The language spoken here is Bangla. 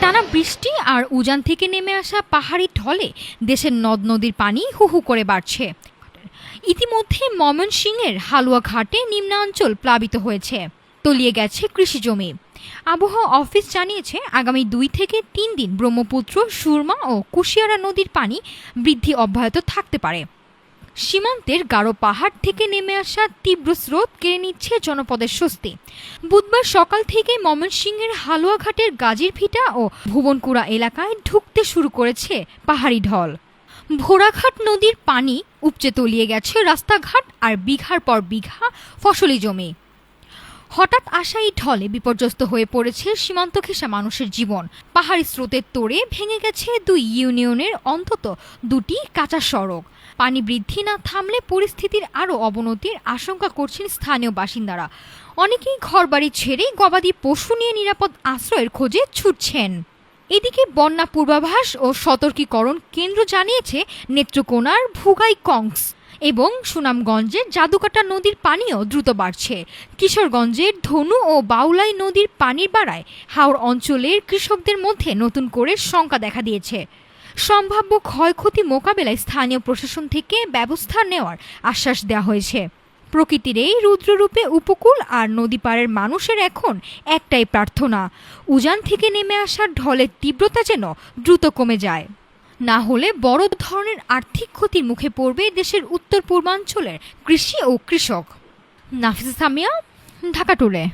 টানা বৃষ্টি আর উজান থেকে নেমে আসা পাহাড়ি ঢলে দেশের নদ নদীর পানি হু হু করে বাড়ছে। ইতিমধ্যে ময়মনসিংহের হালুয়াঘাটে নিম্নাঞ্চল প্লাবিত হয়েছে, তলিয়ে গেছে কৃষি জমি। আবহাওয়া অফিস জানিয়েছে আগামী 2 থেকে 3 দিন ব্রহ্মপুত্র, সুরমা ও কুশিয়ারা নদীর পানি বৃদ্ধি অব্যাহত থাকতে পারে। সীমান্তের গাঢ় পাহাড় থেকে নেমে আসা তীব্র স্রোত কেড়ে নিচ্ছে জনপদের স্বস্তি। বুধবার সকাল থেকে ময়মনসিংহের হালুয়াঘাটের গাজীর ভিটা ও ভুবনকুড়া এলাকায় ঢুকতে শুরু করেছে পাহাড়ি ঢল। ভোরাঘাট নদীর পানি উপচে তলিয়ে গেছে রাস্তাঘাট আর বিঘার পর বিঘা ফসলি জমি। হঠাৎ আসা এই ঢলে বিপর্যস্ত হয়ে পড়েছে সীমান্ত ঘেঁষা মানুষের জীবন। পাহাড়ি স্রোতের তোড়ে ভেঙে গেছে 2 ইউনিয়নের অন্তত 2টি কাঁচা সড়ক। পানি বৃদ্ধি না থামলে পরিস্থিতির আরও অবনতির আশঙ্কা করছেন স্থানীয় বাসিন্দারা। অনেকেই ঘরবাড়ি ছেড়ে গবাদি পশু নিয়ে নিরাপদ আশ্রয়ের খোঁজে ছুটছেন। এদিকে বন্যা পূর্বাভাস ও সতর্কীকরণ কেন্দ্র জানিয়েছে নেত্রকোনার ভুগাইকংস এবং সুনামগঞ্জের জাদুকাটা নদীর পানিও দ্রুত বাড়ছে। কিশোরগঞ্জের ধনু ও বাউলাই নদীর পানির বাড়ায় হাওর অঞ্চলের কৃষকদের মধ্যে নতুন করে শঙ্কা দেখা দিয়েছে। সম্ভাব্য ক্ষয়ক্ষতি মোকাবেলায় স্থানীয় প্রশাসন থেকে ব্যবস্থা নেওয়ার আশ্বাস দেওয়া হয়েছে। প্রকৃতির এই রুদ্ররূপে উপকূল আর নদী পাড়ের মানুষের এখন একটাই প্রার্থনা, উজান থেকে নেমে আসা ঢলের তীব্রতা যেন দ্রুত কমে যায়, না হলে বড় ধরনের আর্থিক ক্ষতির মুখে পড়বে দেশের উত্তর পূর্বাঞ্চলের কৃষি ও কৃষক। নাফিসা সামিয়া, ঢাকা টুডে।